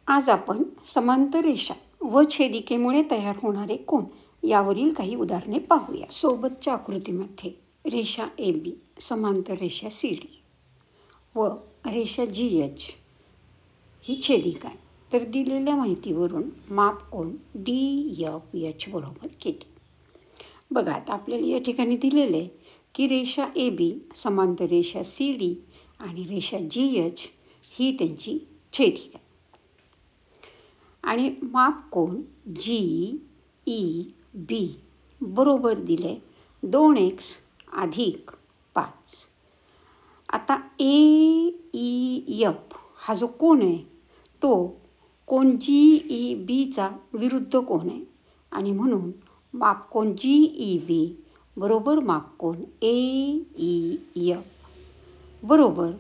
आज आपण समांतर रेषा व छेदिकेमुळे तयार होणारे कोन यावरील काही उदाहरणे पाहूया. सोबतच्या आकृतीमध्ये रेषा AB, समांतर रेषा CD व रेषा GH ही छेदिका आहे. तर दिलेल्या माहितीवरून माप कोन DFH बरोबर किती. बघा आता आपल्याला या ठिकाणी दिलेलं आहे की रेषा AB, समांतर रेषा CD आणि रेषा GH ही त्यांची छेदिका आहे. आणि माप कोन GEB बरोबर दिले 2x अधिक 5. आता AEF हा जो कोन आहे तो कोन GEBचा विरुद्ध कोन आहे आणि म्हणून माप कोन GEB बरोबर माप कोन AEF बरोबर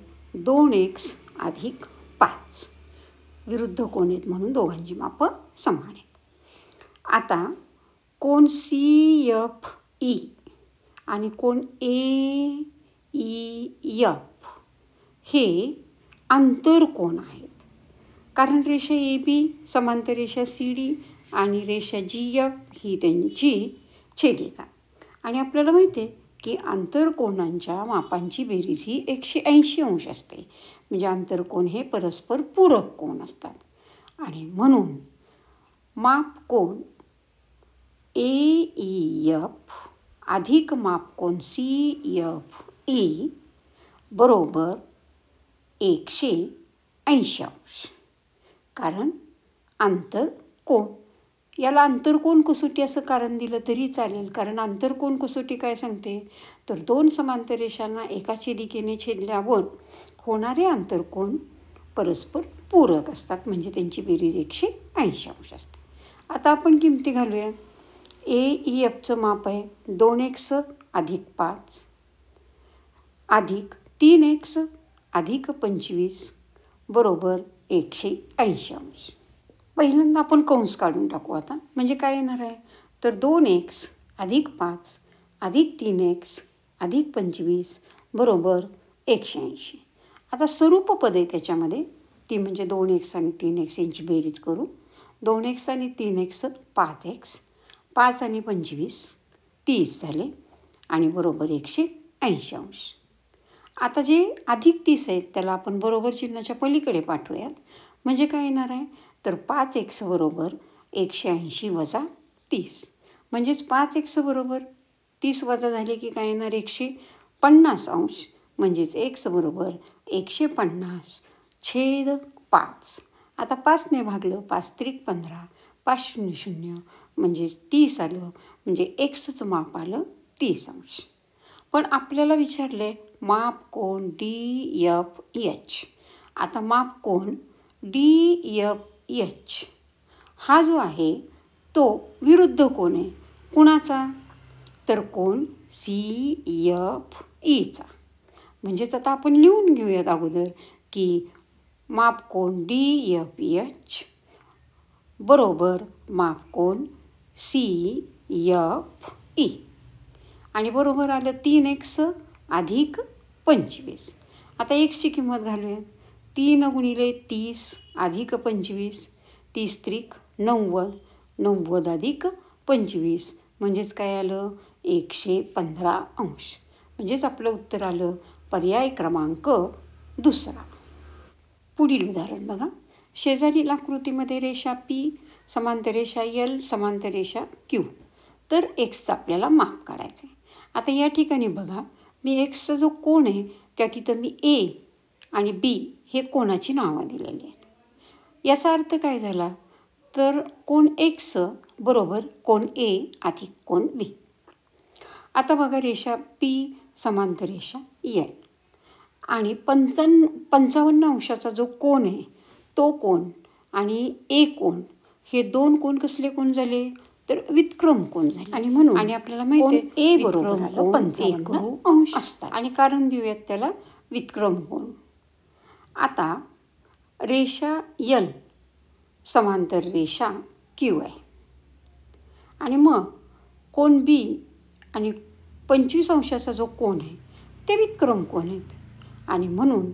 2x अधिक 5. विरुद्ध कोन आहेत म्हणून दोघांची मापं समान आहेत. आता कोन CFE आणि कोन AEF हे आंतरकोन आहेत. कारण रेषा AB, समांतर रेषा CD आणि रेषा GF ही त्यांची छेदिका आणि आपल्याला माहिती आहे की आंतरकोनांच्या मापांची बेरीज ही 180 अंश असते. म्हणजे आंतरकोन हे परस्पर पूरक कोन असतात आणि म्हणून माप कोन AEF अधिक माप कोन CFE बरोबर 180 अंश. कारण आंतरकोन, याला आंतरकोन कसोटी असं कारण दिलं तरी चालेल. कारण आंतरकोन कसोटी काय सांगते तर दोन समांतर रेषांना एका छेदिकेने छेदल्यावर होणारे आंतरकोन परस्पर पूरक असतात. म्हणजे त्यांची बेरीज 180 अंश असते. आता आपण किमती घालूया. AEFचं माप आहे 2x अधिक 5 अधिक 3x अधिक 25 बरोबर 180 अंश. पहिल्यांदा आपण कंस काढून टाकू आता. म्हणजे काय येणार आहे तर 2x अधिक 5 अधिक 3x अधिक 25 बरोबर 180. आता स्वरूप पद आहे त्याच्यामध्ये ती म्हणजे 2x आणि 3x यांची बेरीज करू. 2x आणि 3x 5x, 5 आणि 25 30 झाले आणि बरोबर 180 अंश. आता जे अधिक 30 आहेत त्याला आपण बरोबर चिन्हाच्या पलीकडे पाठवूयात. म्हणजे काय येणार आहे तर 5x बरोबर 180 वजा 30. म्हणजेच 5x बरोबर 30 वजा झाले की काय येणार 150 अंश. म्हणजेच x बरोबर 150 छेद 5. आता 5ने भागलं 5 त्रिक 15, 5 शून्य शून्य म्हणजेच 30 आलं. म्हणजे xचं माप आलं 30 अंश. पण आपल्याला विचारले माप कोन DFH. आता माप कोन DFH हा जो आहे तो विरुद्ध कोन आहे. कुणाचा तर कोन CFEचा. म्हणजेच आता आपण लिहून घेऊयात अगोदर की माप कोन DFH बरोबर माप कोन CFE आणि बरोबर आलं 3x अधिक 25. आता xची किंमत घालूया. 3 गुणिले 30 अधिक 25, 30 त्रिक 90, 90 अधिक 25 म्हणजेच काय आलं 115 अंश. म्हणजेच आपलं उत्तर आलं पर्याय क्रमांक 2. पुढील उदाहरण बघा. शेजारील आकृतीमध्ये रेषा P, समांतर रेषा L, समांतर रेषा Q. तर xचं आपल्याला माप काढायचं आहे. आता या ठिकाणी बघा मी xचा जो कोन आहे त्या तिथं मी A आणि B हे कोनाची नावं दिलेली आहेत. याचा अर्थ काय झाला तर कोन x बरोबर कोन A अधिक कोन B. आता बघा रेषा P, समांतर रेषा L आणि 55 अंशाचा जो कोन आहे तो कोन आणि A कोन हे दोन कोन कसले कोन झाले तर वितक्रम कोन झाले. आणि म्हणून आणि आपल्याला माहिती आहे A बरोबर 55 अंश असतात आणि कारण देऊयात त्याला वितक्रम कोन. आता रेषा L, समांतर रेषा Q आहे आणि मग कोन B आणि 25 अंशाचा जो कोन आहे ते वितक्रम कोन आहेत आणि म्हणून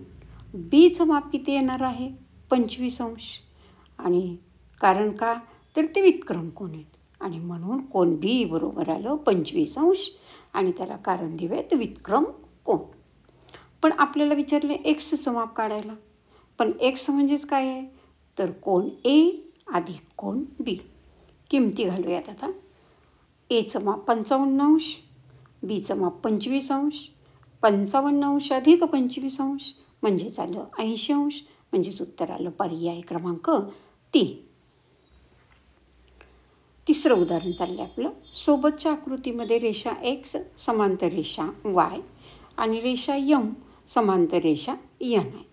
Bचं माप किती येणार आहे 25 अंश आणि कारण का, तर ते व्युत्क्रम कोन आहेत आणि म्हणून कोन बी बरोबर आलं 25 अंश आणि त्याला कारण देऊयात व्युत्क्रम कोन. पण आपल्याला विचारले एक्सचं माप काढायला. पण एक्स म्हणजेच काय आहे, तर कोन ए अधिक कोन बी. किमती घालूयात आता. एचं माप 55 अंश, बीचं माप 25 अंश. 55 अंश अधिक 25 अंश म्हणजेच आलं 80 अंश, म्हणजेच उत्तर आलं पर्याय क्रमांक 3. तिसरं उदाहरण चाललं आपलं. सोबतच्या आकृतीमध्ये रेषा एक्स समांतर रेषा वाय आणि रेषा यम समांतर रेषा यन आहे.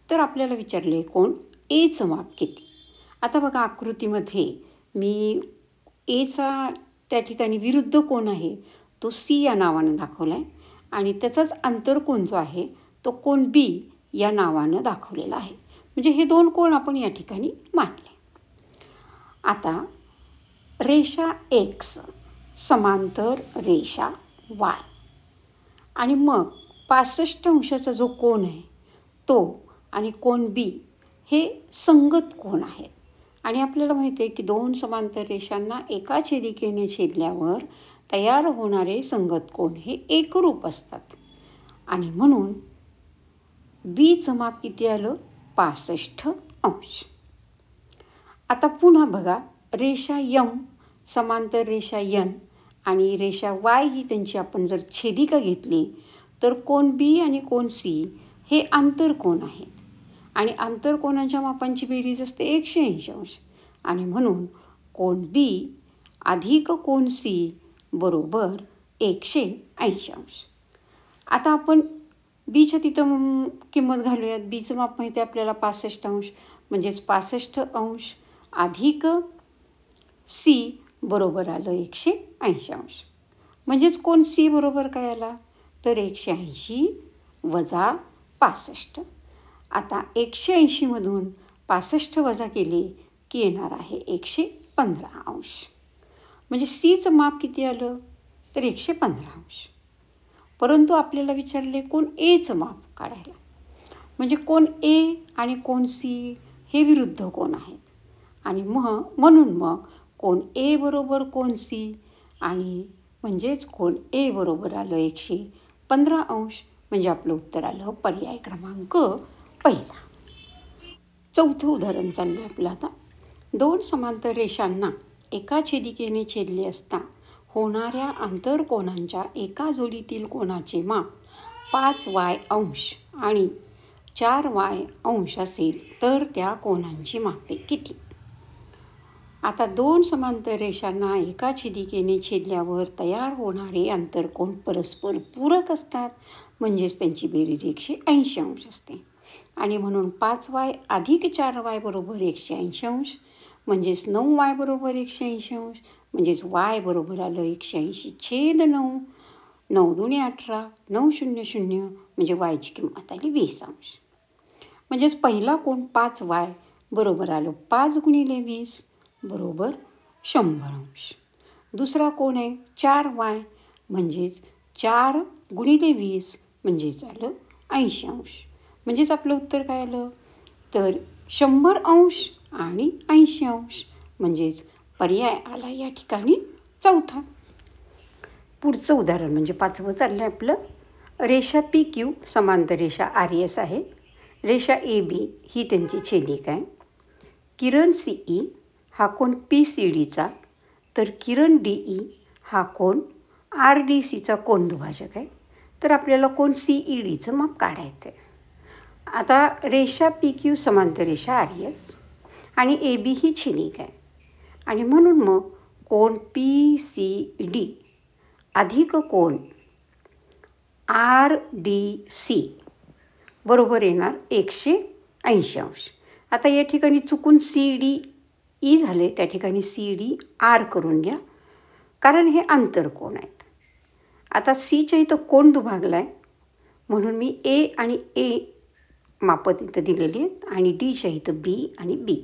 तर आपल्याला विचारले कोण एचं माप किती. आता बघा आकृतीमध्ये मी एचा त्या ठिकाणी विरुद्ध कोण आहे तो सी या नावानं दाखवला आहे आणि त्याचाच आंतरकोन जो आहे तो कोन बी या नावानं दाखवलेला आहे. म्हणजे हे दोन कोण आपण या ठिकाणी मानले. आता रेषा एक्स समांतर रेषा वाय आणि मग 65 अंशाचा जो कोन आहे तो आणि कोन बी हे संगत कोन आहेत. आणि आपल्याला माहिती आहे की दोन समांतर रेषांना एका छेदिकेने छेदल्यावर तयार होणारे संगत कोन हे एकरूप असतात आणि म्हणून बीचं माप किती आलं 65 अंश. आता पुन्हा बघा रेषा यम समांतर रेषा यन आणि रेषा वाय ही त्यांची आपण जर छेदिका घेतली तर कोन बी आणि कोन सी हे आंतरकोन आहेत आणि आंतरकोनांच्या मापांची बेरीज असते 180 अंश आणि म्हणून कोन बी अधिक कोन सी बरोबर 180 अंश. आता आपण बीच्या तिथं किंमत घालूयात. बीचं माप माहिती आहे आपल्याला 65 अंश, म्हणजेच 65 अंश अधिक सी बरोबर आलं 180 अंश. म्हणजेच कोन सी बरोबर काय आला तर 180 वजा 65. आता 180मधून 65 वजा केले की येणार आहे 115 अंश. म्हणजे सीचं माप किती आलं तर 115 अंश. परंतु आपल्याला विचारले कोण एचं माप काढायला. म्हणजे कोण ए आणि कोण सी हे विरुद्ध कोण आहेत आणि म्हणून मग कोण ए बरोबर कोण सी आणि म्हणजेच कोण ए बरोबर आलं 115 अंश. म्हणजे आपलं उत्तर आलं पर्याय क्रमांक पहिला. चौथं उदाहरण चाललं आपलं आता. दोन समांतर रेषांना एका छेदिकेने छेदले असता होणाऱ्या आंतरकोनांच्या एका जोडीतील कोनाचे माप 5y अंश आणि 4y अंश असेल तर त्या कोनांची मापे किती. आता दोन समांतर रेषांना एका छेदिकेने छेदल्यावर तयार होणारे आंतरकोन परस्पर पूरक असतात, म्हणजेच त्यांची बेरीज 180 अंश असते आणि म्हणून 5y अधिक 4y बरोबर 180 अंश, म्हणजेच 9y बरोबर 180 अंश, म्हणजेच y बरोबर आलं 180/9. 9 दुणे 18, 9 0 0 म्हणजे yची किंमत आली 20 अंश. म्हणजेच पहिला कोन 5y बरोबर आलं 5 × 20 बरोबर 100 अंश. दुसरा कोन आहे 4y म्हणजेच 4 × 20 म्हणजेच आलं 80 अंश. म्हणजेच आपलं उत्तर काय आलं तर 100 अंश आणि 80 अंश. म्हणजेच पर्याय आला या ठिकाणी चौथा. पुढचं उदाहरण म्हणजे पाचवं चाललं आहे आपलं. रेषा पी क्यू समांतर रेषा आर एस आहे. रेषा ए बी ही त्यांची छेदिका आहे. किरण सी ई हा कोन पी सी डीचा तर किरण डी ई हा कोन आर डी सीचा कोन दुभाजक आहे. तर आपल्याला कोन सी ई डीचं माप काढायचं आहे. आता रेषा पी क्यू समांतर रेषा आर एस आणि ए बी ही छेदिका आहे आणि म्हणून मग कोन पी सी डी अधिक कोन आर डी सी बरोबर येणार 180 अंश. आता या ठिकाणी चुकून सी डी ई झाले, त्या ठिकाणी सी डी आर करून घ्या कारण हे आंतरकोन आहेत. आता सीच्या इथं कोन दुभागला आहे म्हणून मी ए आणि ए मापत इथं दिलेली आहेत आणि डीच्या इथं बी आणि बी.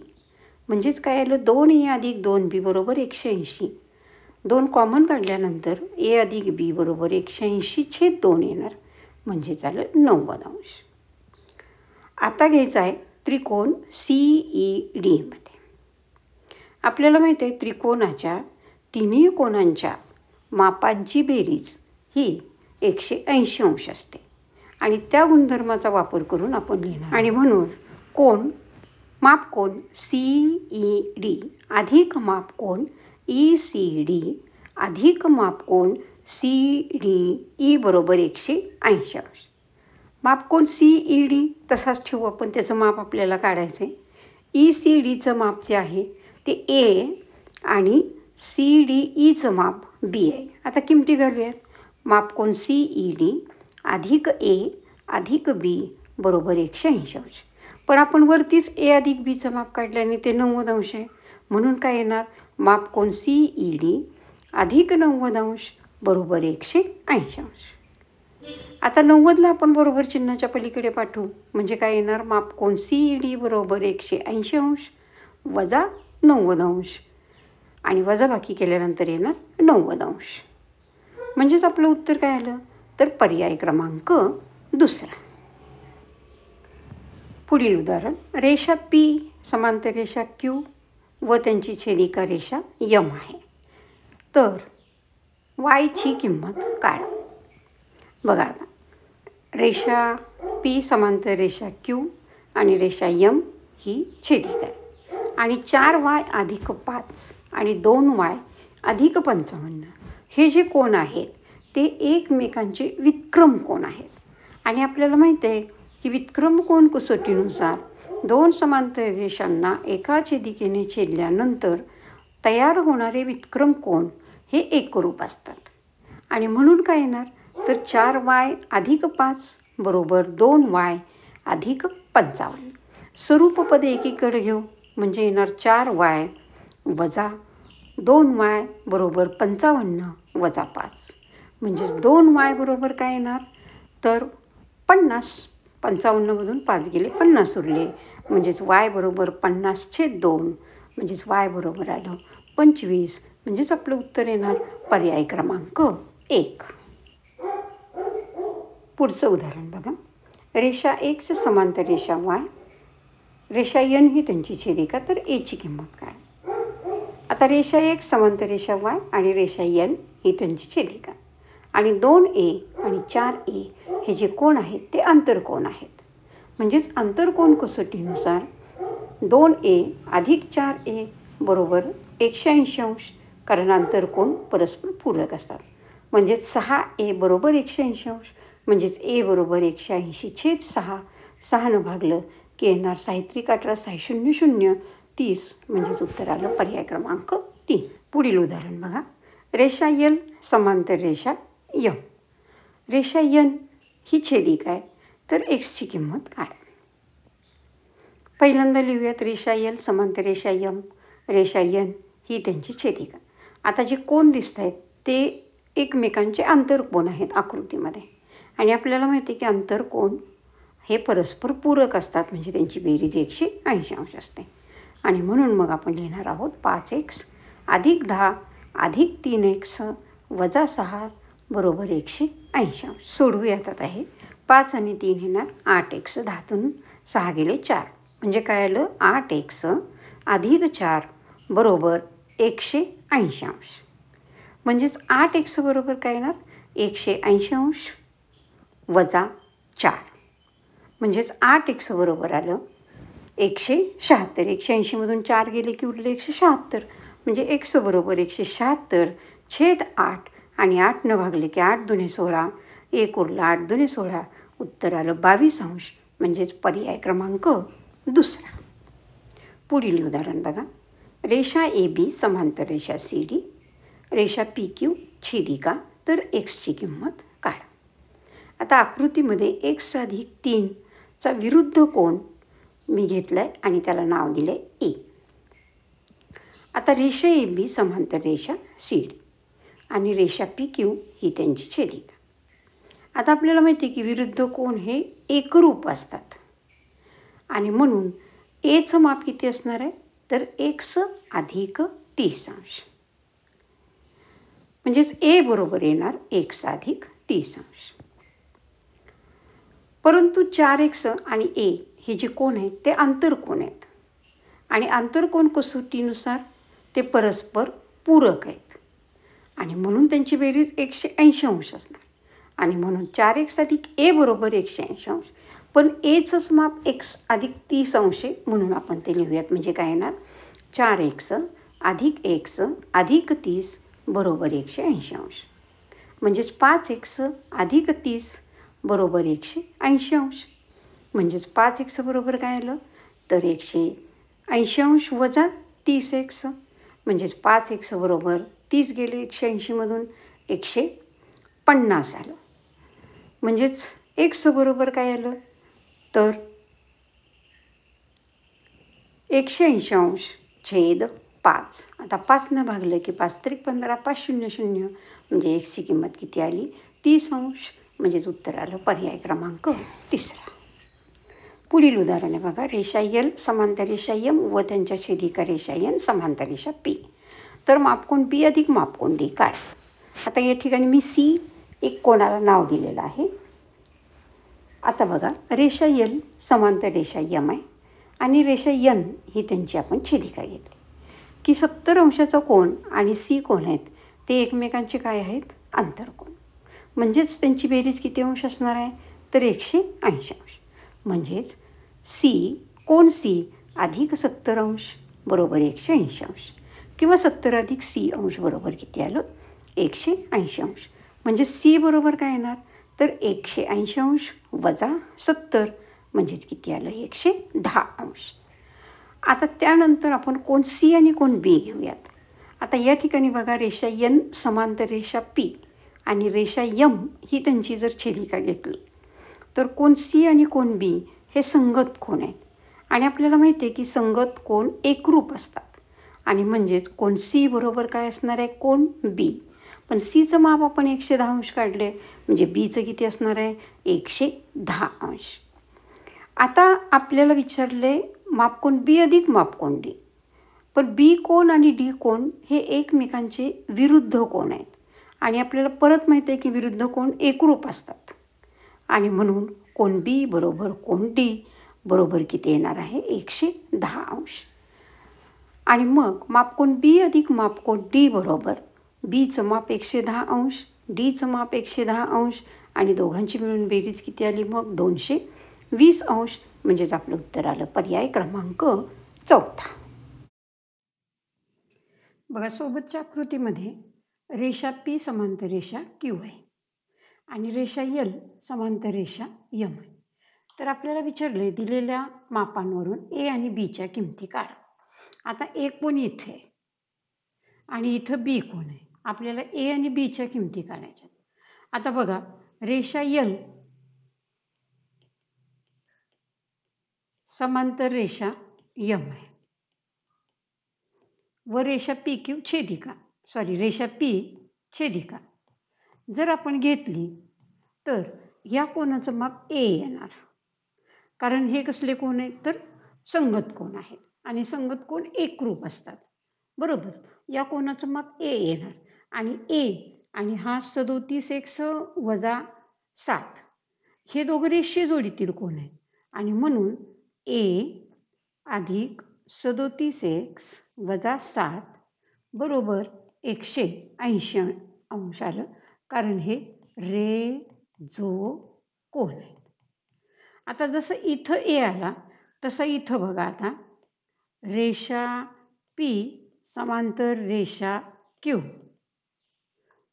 म्हणजेच काय आलं 2a अधिक 2b बरोबर 180. 2 कॉमन काढल्यानंतर ए अधिक बी बरोबर 180/2 येणार, म्हणजेच आलं 90 अंश. आता घ्यायचा आहे त्रिकोण सी ई डीमध्ये. आपल्याला माहीत आहे त्रिकोणाच्या तिन्ही कोणांच्या मापांची बेरीज ही 180 अंश असते आणि त्या गुणधर्माचा वापर करून आपण लिहिणार. आणि म्हणून मापकोन CED अधिक मापकोन ECD अधिक मापकोन CDE बरोबर 180 अंश. मापकोन CED तसाच ठेवू आपण, त्याचं माप आपल्याला काढायचं आहे. ECDचं माप जे आहे ते A आणि CDEचं माप B आहे. आता किमती घालूयात. मापकोन CED अधिक A अधिक B बरोबर 180 अंश. पण आपण वरतीच A अधिक Bचं माप काढल्याने ते 90 अंश आहे. म्हणून काय येणार? मापकोन CED अधिक 90 अंश बरोबर 180 अंश. आता 90ला आपण बरोबर चिन्हाच्या पलीकडे पाठवू. म्हणजे काय येणार? मापकोन CED बरोबर 180 अंश वजा 90 अंश आणि वजाबाकी केल्यानंतर येणार 90 अंश. म्हणजेच आपलं उत्तर काय आलं? तर पर्याय क्रमांक दुसरा. पुढील उदाहरण. रेषा P समांतर रेषा Q व त्यांची छेदिका रेषा M आहे. तर y किंमत काढा. बघा आता रेषा P समांतर रेषा Q आणि रेषा M ही छेदिका आहे आणि 4y अधिक 5 आणि 2y अधिक 55 हे जे कोण आहेत ते एकमेकांचे विक्रम कोण आहेत. आणि आपल्याला माहीत आहे की विक्रम कोण कसोटीनुसार दोन समांतर रेषांना एका छेदिकेने छेदल्यानंतर तयार होणारे विक्रम कोण हे एकरूप असतात. आणि म्हणून काय येणार? तर 4y अधिक 5 बरोबर 2y अधिक 55. स्वरूपपद एकीकडे घेऊ म्हणजे येणार 4y वजा 2y बरोबर 55 वजा 5. म्हणजेच 2y बरोबर काय येणार? तर 50. 55मधून 5 गेले 50 उरले. म्हणजेच y बरोबर 50/2 म्हणजेच y बरोबर आलं 25. म्हणजेच आपलं उत्तर येणार पर्याय क्रमांक 1. पुढचं उदाहरण बघा. रेषा X समांतर रेषा Y रेषा N ही त्यांची छेदिका. तर Aची किंमत काय? आता रेषा X समांतर रेषा Y आणि रेषा N ही त्यांची छेदिका आणि 2A आणि 4A हे जे कोण आहेत ते आंतरकोन आहेत. म्हणजेच आंतरकोन कसोटीनुसार 2A अधिक 4A बरोबर 180 अंश. कारण आंतरकोन परस्पर पूरक असतात. म्हणजेच 6A बरोबर 180 अंश. म्हणजेच A बरोबर 180/6. 6 भागलं की येणार 6×3 = 18 6 0 0 30. म्हणजेच उत्तर आलं पर्याय क्रमांक 3. पुढील उदाहरण बघा. रेषा L समांतर रेषा M. रेषा N ही छेदिका आहे. तर Xची किंमत काढा. पहिल्यांदा लिहूयात रेषा L समांतर रेषा M. रेषा N ही त्यांची छेदिका. आता जे कोण दिसत आहेत ते एकमेकांचे आंतरकोन आहेत आकृतीमध्ये. आणि आपल्याला माहिती आहे की आंतरकोन हे परस्पर पूरक असतात. म्हणजे त्यांची बेरीज 180 अंश असते. आणि म्हणून मग आपण लिहिणार आहोत 5x अधिक 10 अधिक 3x वजा 6 बरोबर 180 अंश. सोडवूयात आता हे. 5 आणि 3 येणार 8x. 10तून 6 गेले 4. म्हणजे काय आलं? 8x अधिक 4 बरोबर 180 अंश. म्हणजेच 8x बरोबर काय येणार? 180 अंश वजा 4. म्हणजेच 8x बरोबर आलं 176. 180मधून 4 गेले की उरले 176. म्हणजे x बरोबर 176/8 आणि 8 न भागले की 8 दुणे 16. 1 उरला 8 दुणे 16. उत्तर आलं 22 अंश. म्हणजेच पर्याय क्रमांक दुसरा. पुढील उदाहरण बघा. रेषा AB समांतर रेषा CD रेषा PQ छेदिका. तर Xची किंमत काढा. आता आकृतीमध्ये x अधिक 3चा विरुद्ध कोण मी घेतला आहे आणि त्याला नाव दिलं आहे A. आता रेषा AB समांतर रेषा CD आणि रेषा PQ ही त्यांची छेदिका. आता आपल्याला माहिती आहे की विरुद्ध कोण हे एकरूप असतात. आणि म्हणून Aचं माप किती असणार आहे? तर x अधिक 30 अंश. म्हणजेच A बरोबर येणार x अधिक 30 अंश. परंतु 4x आणि A हे जे कोण आहेत ते आंतरकोन आहेत. आणि आंतरकोन कसोटीनुसार ते परस्पर पूरक आहेत आणि म्हणून त्यांची बेरीज 180 अंश असणार आणि म्हणून 4x अधिक a बरोबर 180 अंश. पण एचंच माप x अधिक 30 अंश आहे म्हणून आपण ते लिहूयात. म्हणजे काय येणार 4x अधिक x अधिक 30 बरोबर 180 अंश. म्हणजेच 5x अधिक 30 बरोबर 180 अंश. म्हणजेच 5x बरोबर काय आलं तर 180 अंश वजा 30x. म्हणजेच 5x बरोबर 30 गेले 180मधून 150 आलं. म्हणजेच x बरोबर काय आलं तर 180 अंश छेद 5. आता 5 भागलं की 5 त्रिक 15 5 0 0 म्हणजे एक्सची किंमत किती आली 30 अंश. म्हणजेच उत्तर आलं पर्याय क्रमांक 3. पुढील उदाहरण आहे बघा. रेषा L समांतर रेषा M व त्यांच्या छेदिका रेषा N समांतर रेषा P. तर मापकोन P अधिक मापकोन D काढ. आता या ठिकाणी मी C एक कोणाला नाव दिलेलं आहे. आता बघा रेषा L समांतर रेषा M आहे आणि रेषा N ही त्यांची आपण छेदिका घेतली की 70 अंशाचा कोन आणि C कोण आहेत ते एकमेकांचे काय आहेत आंतरकोन. म्हणजेच त्यांची बेरीज किती अंश असणार आहे तर 180 अंश. म्हणजेच कोन C अधिक 70 अंश बरोबर 180 अंश किंवा 70 अधिक C अंश बरोबर किती आलं 180 अंश. म्हणजे C बरोबर काय येणार तर 180 अंश वजा 70 म्हणजेच किती आलं 110 अंश. आता त्यानंतर आपण कोन C आणि कोन B घेऊयात. आता या ठिकाणी बघा रेषा N समांतर रेषा P आणि रेषा M ही त्यांची जर छेदिका घेतली तर कोन C आणि कोन B हे संगत कोन आहेत आणि आपल्याला माहिती आहे की संगत कोन एकरूप असतात आणि म्हणजेच कोन C बरोबर काय असणार आहे कोन B. पण Cचं माप आपण 110 अंश काढले म्हणजे Bचं किती असणार आहे 110 अंश. आता आपल्याला विचारले मापकोन B अधिक मापकोन D. पण B कोन आणि D कोन हे एकमेकांचे विरुद्ध कोन आहेत आणि आपल्याला परत माहिती आहे की विरुद्ध कोन एकरूप असतात आणि म्हणून कोन B बरोबर कोन D बरोबर किती येणार आहे 110 अंश. आणि मग मापकोन B अधिक मापकोन D बरोबर Bचं माप 110 अंश Dचं माप 110 अंश आणि दोघांची मिळून बेरीज किती आली मग 220 अंश. म्हणजेच आपलं उत्तर आलं पर्याय क्रमांक 4. बघा सोबतच्या आकृतीमध्ये रेषा P समांतर रेषा Q आहे आणि रेषा L समांतर रेषा M आहे. तर आपल्याला विचारले दिलेल्या मापांवरून A आणि Bच्या किमती काढा. आता A कोण इथे आहे आणि इथं B कोण आहे. आपल्याला A आणि Bच्या किमती काढायच्या. आता बघा रेषा L समांतर रेषा M आहे व रेषा PQ छेदिका रेषा P छेदिका जर आपण घेतली तर या कोनाचं माप A येणार कारण हे कसले कोण आहेत तर संगत कोण आहेत आणि संगत कोण एकरूप असतात बरोबर. या कोनाचं माप A येणार आणि A आणि हा 37x वजा 7 हे दोघं रेषीय जोडीतील कोण आहेत आणि म्हणून A अधिक 37x वजा 7 बरोबर 180 अंश आलं कारण हे जो कोन आहे. आता जसं इथं A आला तसं इथं बघा आता रेषा P समांतर रेषा Q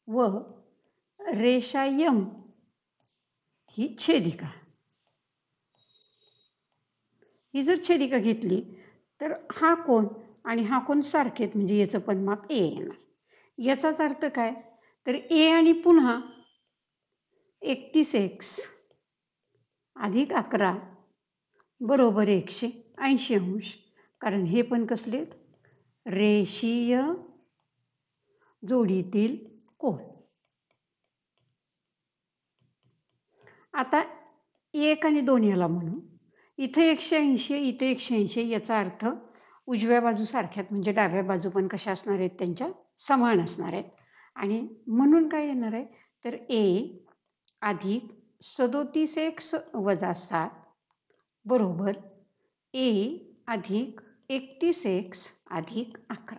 व रेषा M ही छेदिका. ही जर छेदिका घेतली तर हा कोन आणि हा कोन सारखेत म्हणजे याचं पण माप A येणार. याचाच अर्थ काय तर A आणि पुन्हा 31x अधिक 11 बरोबर 180 अंश कारण हे पण कसले रेषीय जोडीतील कोन. आता 1 आणि 2 याला म्हणू इथे 180 इथे 180 याचा अर्थ उजव्या बाजू सारख्यात म्हणजे डाव्या बाजू पण कशा असणार आहेत त्यांच्या समान असणार आहेत आणि म्हणून काय येणार आहे तर A अधिक 37x वजा 7 बरोबर A अधिक 31x अधिक 11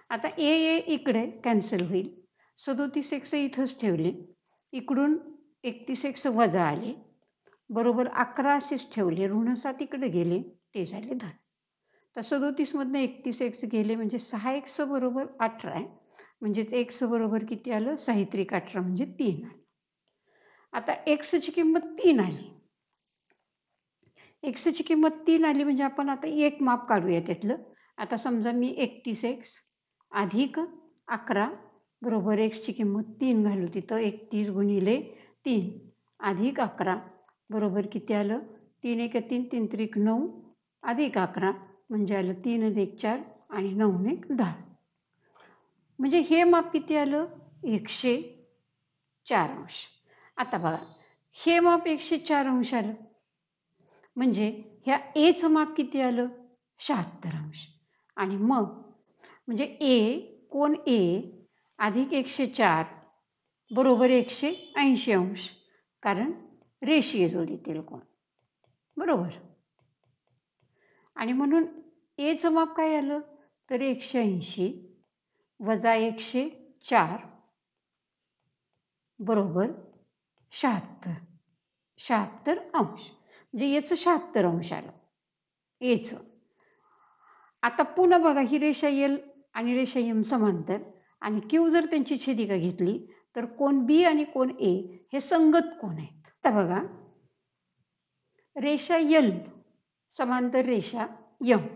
आता ए इकडे कॅन्सल होईल. 37x इथंच ठेवले. इकडून 31x वजा आले. बरोबर 11 असेच ठेवले. ऋण 7 इकडे गेले, ते झाले धन. तर 37मधनं 31x गेले म्हणजे 6x बरोबर 18 आहे. म्हणजेच x बरोबर किती आलं? 6 त्रिक 18 म्हणजे 3 आलं. आता xची किंमत 3 आली. xची किंमत 3 आली म्हणजे आपण आता एक माप काढूया त्यातलं. आता समजा मी 31x अधिक 11 बरोबर xची किंमत 3 घालू तिथं. 31 गुणिले 3 अधिक 11 बरोबर किती आलं? 3 1 3 3 त्रिक 9 अधिक 11 म्हणजे आलं 3 1 4 आणि 9 1 10. म्हणजे हे माप किती आलं? 104 अंश. आता बघा, हे माप 104 अंश आलं म्हणजे ह्या एचं माप किती आलं? 76 अंश. आणि मग म्हणजे कोण ए अधिक 104 बरोबर 180 अंश, कारण रेषीय जोडीतील कोण, बरोबर. आणि म्हणून एचं माप काय आलं? तर 180 वजा 104 बरोबर 76 अंश. म्हणजे याचं 76 अंश आलं एचं. आता पुन्हा बघा, ही रेषा एल आणि रेषा एम समांतर आणि क्यू जर त्यांची छेदिका घेतली तर कोण बी आणि कोण ए हे संगत कोण आहेत. आता बघा, रेषा एल समांतर रेषा यम,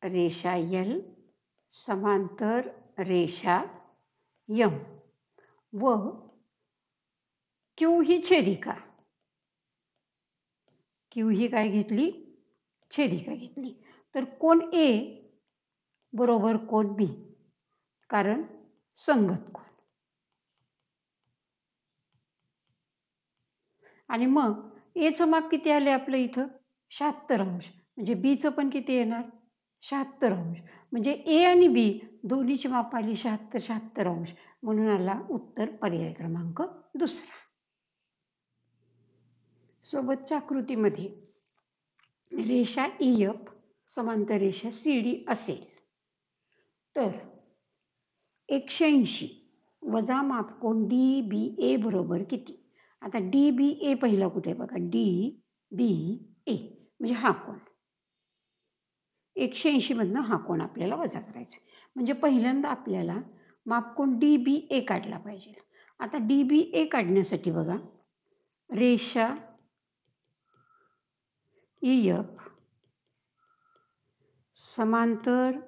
रेषा एल समांतर रेषा यम व क्यू ही छेदिका. क्यू ही काय घेतली? छेदिका घेतली. तर कोण ए बरोबर कोण बी, कारण संगत कोण. आणि मग एचं माप किती आले आपलं इथं? 76 अंश. म्हणजे बीचं पण किती येणार? 76 अंश. म्हणजे ए आणि बी दोन्हीची माप आली 76 अंश. म्हणून आला उत्तर पर्याय क्रमांक दुसरा. सोबतच्या आकृतीमध्ये रेषा EF समांतर रेषा CD असेल तर 180 वजा मापकोन DBA बरोबर किती? आता DBA पहिला कुठे बघा, DBA म्हणजे हा कोण. 180 मधनं हा कोण आपल्याला वजा करायचा. म्हणजे पहिल्यांदा आपल्याला मापकोन DBA काढला पाहिजे. आता DBA काढण्यासाठी बघा, रेषा EF समांतर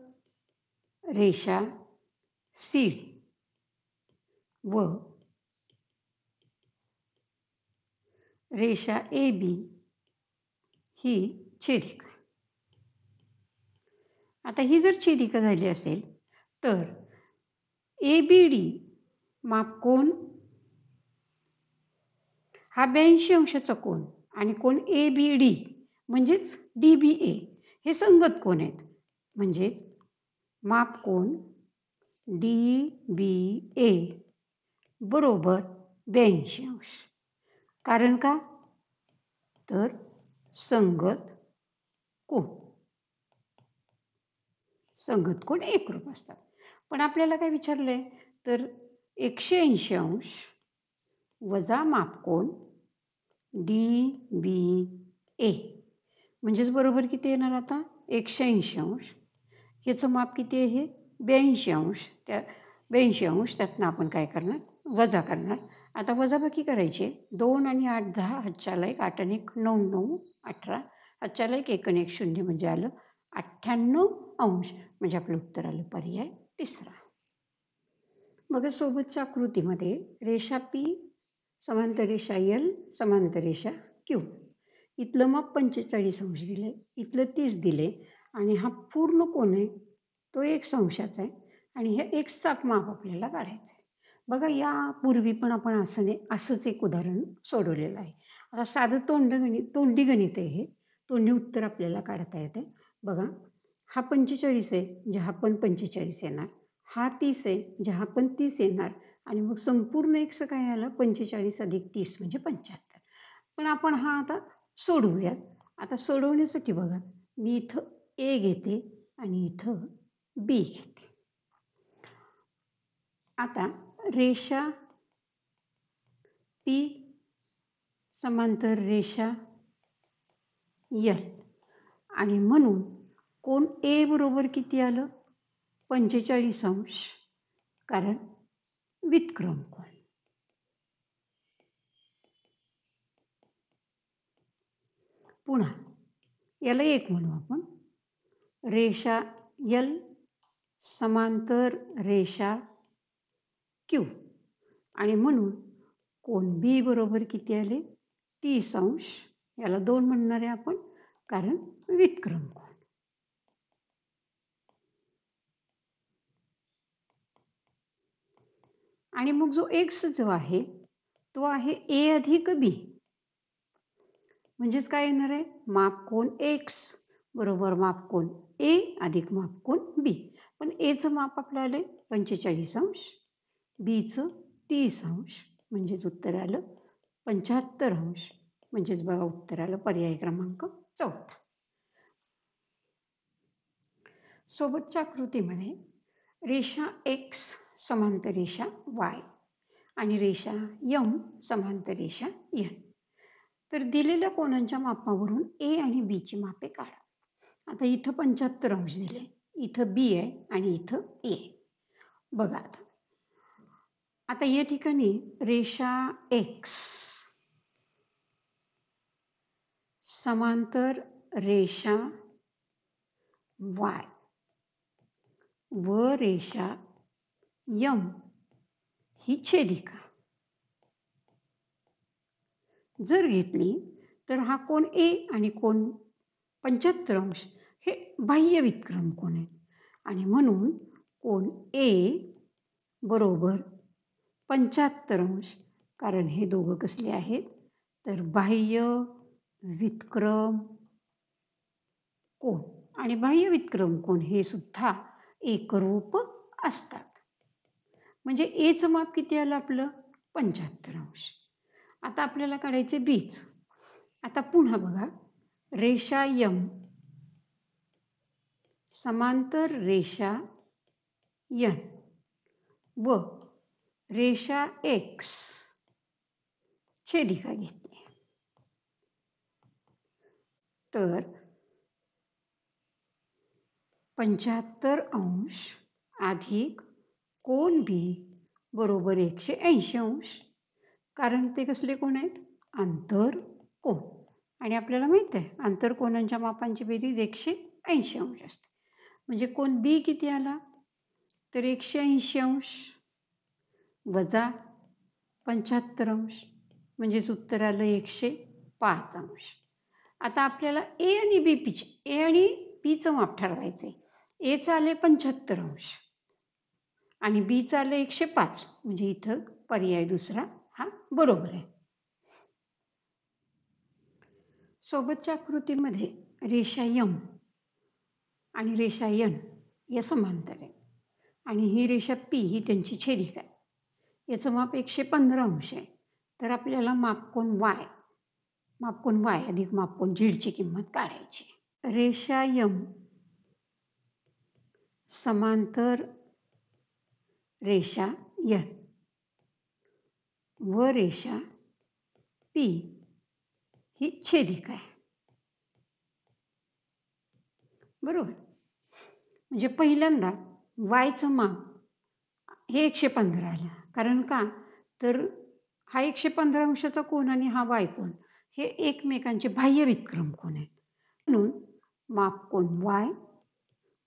रेषा CD व रेषा AB ही छेदिका. आता ही जर छेदिका झाली असेल तर ABD मापकोन हा 82 अंशाचा कोन आणि कोण ABD म्हणजेच DBA हे संगत कोण आहेत. म्हणजे मापकोन DBA बरोबर 82 अंश. कारण का? तर संगत कोण. संगत कोण एकरूप असतात. पण आपल्याला काय विचारलंय तर 180 अंश वजा मापकोन DBA म्हणजेच बरोबर किती येणार आता? 180 अंश. ह्याचं माप किती आहे? 82 अंश. त्या 82 अंश त्यातनं आपण काय करणार? वजा करणार. आता वजाबाकी करायचे. 2 आणि 8 10, हातच्याला 1 8 आणि 1 9 9 18, हातच्याला 1 1 आणि 1 0 म्हणजे आलं 98 अंश. म्हणजे आपलं उत्तर आलं पर्याय तिसरा. मग सोबतच्या आकृतीमध्ये रेषा P समांतर रेषा L समांतर रेषा Q. इथलं माप 45 अंश दिले, इथलं 30 दिले आणि हा पूर्ण कोण आहे तो 1 अंशाचा आहे आणि हे एक्सचा माप आपल्याला काढायचं आहे. बघा, यापूर्वी पण आपण असंच एक उदाहरण सोडवलेलं आहे. आता साधं तोंडी गणित आहे हे. तोंडी उत्तर आपल्याला काढता येते. बघा, हा 45 आहे म्हणजे हा पण 45 येणार. हा 30 आहे म्हणजे हा पण 30 येणार. आणि मग संपूर्ण एक्स काय आलं? 45 अधिक 30 म्हणजे 75. पण आपण हा आता सोडवूयात. आता सोडवण्यासाठी बघा, मी इथं ए घेते आणि इथं बी घेते. आता रेषा पी समांतर रेषा एल आणि म्हणून कोण ए बरोबर किती आलं? 45 अंश, कारण व्युत्क्रम कोण. पुन्हा याला एक म्हणू आपण. रेषा एल समांतर रेषा क्यू आणि म्हणून कोण बी बरोबर किती आले? 30 अंश. याला 2 म्हणणार आहे आपण, कारण व्युत्क्रम कोण. आणि मग जो एक्स जो आहे तो आहे ए अधिक बी, म्हणजेच काय येणार आहे? मापकोन एक्स बरोबर मापकोन ए अधिक मापकोन बी. पण एचं माप आपलं आलंय 45 अंश, बीचं 30 अंश, म्हणजेच उत्तर आलं 75 अंश. म्हणजेच बघा उत्तर आलं पर्याय क्रमांक 4. सोबतच्या आकृतीमध्ये रेषा एक्स समांतर रेषा वाय आणि रेषा यम समांतर रेषा एन. तर दिलेल्या कोनांच्या मापावरून ए आणि बी ची मापे काढा. आता इथं 75 अंश दिले, इथं बी आहे आणि इथं ए. बघा आता या ठिकाणी रेषा एक्स समांतर रेषा वाय व रेषा यम ही छेदिका जर घेतली तर हा कोण ए आणि कोण 75 अंश हे बाह्य व्युत्क्रम कोण आहेत. आणि म्हणून कोण ए बरोबर 75 अंश, कारण हे दोघं कसले आहेत? तर बाह्य व्युत्क्रम कोण. आणि बाह्य व्युत्क्रम कोण हे सुद्धा एकरूप असतात. म्हणजे एचं माप किती आलं आपलं? 75 अंश. आता आपल्याला काढायचे बीच. आता पुन्हा बघा, रेषा यम समांतर रेषा एन व रेषा एक्स छेदिका घेतली. तर 75 अंश अधिक कोण बी बरोबर 180 अंश, कारण ते कसले कोण आहेत? आंतर कोण. आणि आपल्याला माहित आहे आंतरकोनांच्या मापांची बेरीज 180 अंश असते. म्हणजे कोण बी किती आला? तर 180 अंश वजा 75 अंश, म्हणजेच उत्तर आलं 105 अंश. आता आपल्याला ए आणि बीचं माप ठरवायचंय. एचं आले 75 अंश आणि बीचं आलं 105, म्हणजे इथं पर्याय दुसरा हा बरोबर आहे. सोबतच्या आकृतीमध्ये रेषा यम आणि रेषा एन या समांतर आहे आणि ही रेषा पी ही त्यांची छेदिका आहे. याचं माप 115 अंश आहे. तर आपल्याला मापकोन वाय अधिक मापकोन झेडची किंमत काढायची. रेषा यम समांतर रेषा एन व रेषा पी ही छेदिका आहे. बरोबर. म्हणजे पहिल्यांदा वायचं माप हे 115 आलं. कारण का? तर हा 115 अंशाचा कोन आणि हा वाय कोन हे एकमेकांचे बाह्य व्युत्क्रम कोन आहेत. म्हणून मापकोन वाय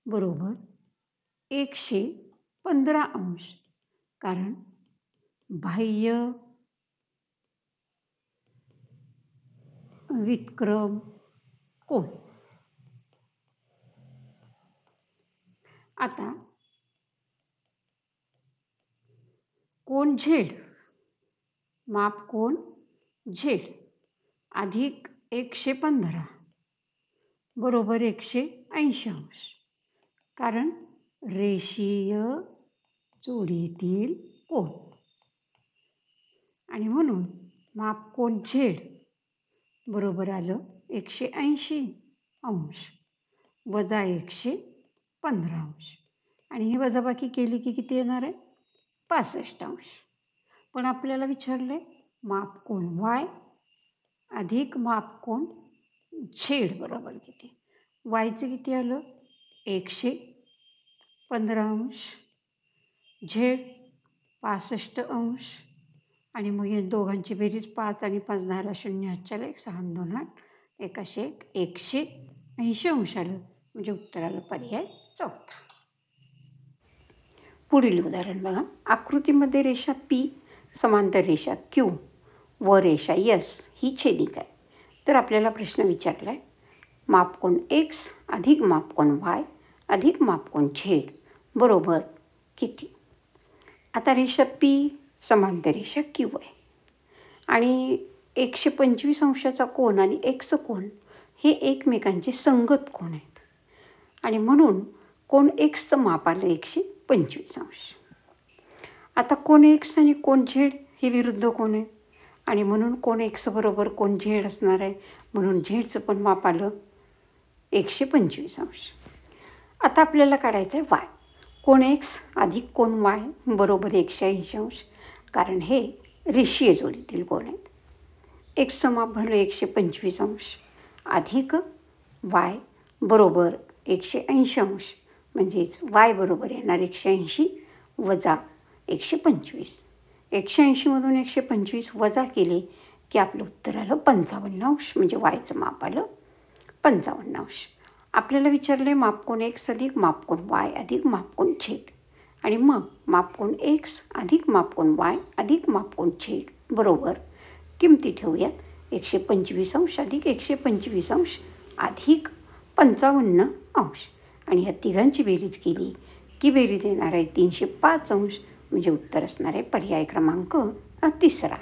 बरोबर 115 अंश, कारण बाह्य व्युत्क्रम कोन. आता कोन झेड मापकोन झेड अधिक 115 बरोबर 180 अंश, कारण रेषीय जोडीतील कोन. आणि म्हणून मापकोन झेड बरोबर आलं 180 अंश वजा 115 अंश, आणि ही वजाबाकी केली की किती येणार आहे? 65 अंश. पण आपल्याला विचारलं आहे मापकोन वाय अधिक मापकोन झेड बरोबर किती? वायचं किती आलं? 115 अंश, झेड 65 अंश, आणि मग या दोघांची बेरीज 5 आणि 5 10ला 0 हातच्याला 1 6 2 8 1 180 अंश आलं. म्हणजे उत्तराला पर्याय चौथा. पुढील उदाहरण बघा. आकृतीमध्ये रेषा P समांतर रेषा Q व रेषा S ही छेदिका आहे. तर आपल्याला प्रश्न विचारला आहे मापकोन X अधिक मापकोन Y अधिक मापकोन Z बरोबर किती? आता रेषा P समांतर रेषा Q आहे आणि 125 अंशाचा कोन आणि X कोन हे एकमेकांचे संगत कोन आहेत आणि म्हणून कोन Xचं माप आलं 125 अंश. आता कोन X आणि कोन Z हे विरुद्ध कोन आहेत आणि म्हणून कोन X बरोबर कोन Z असणार आहे. म्हणून झेडचं पण माप आलं 125 अंश. आता आपल्याला काढायचं आहे Y. कोन X अधिक कोन Y बरोबर 180 अंश, कारण हे रेषीय जोडीतील कोन आहेत. Xचं माप भरलं 125 अंश अधिक Y बरोबर 180 अंश, म्हणजेच Y बरोबर येणार 180 वजा 125. 180मधून 125 वजा केले की आपलं उत्तर आलं 55 अंश. म्हणजे वायचं माप आलं 55 अंश. आपल्याला विचारले मापकोन X अधिक मापकोन Y अधिक मापकोन Z आणि मग मापकोन X अधिक मापकोन Y अधिक मापकोन Z बरोबर किमती ठेवूयात. 125 अंश अधिक 125 अंश अधिक 55 अंश आणि ह्या तिघांची बेरीज केली की बेरीज येणार आहे 305 अंश. म्हणजे उत्तर असणार आहे पर्याय क्रमांक 3.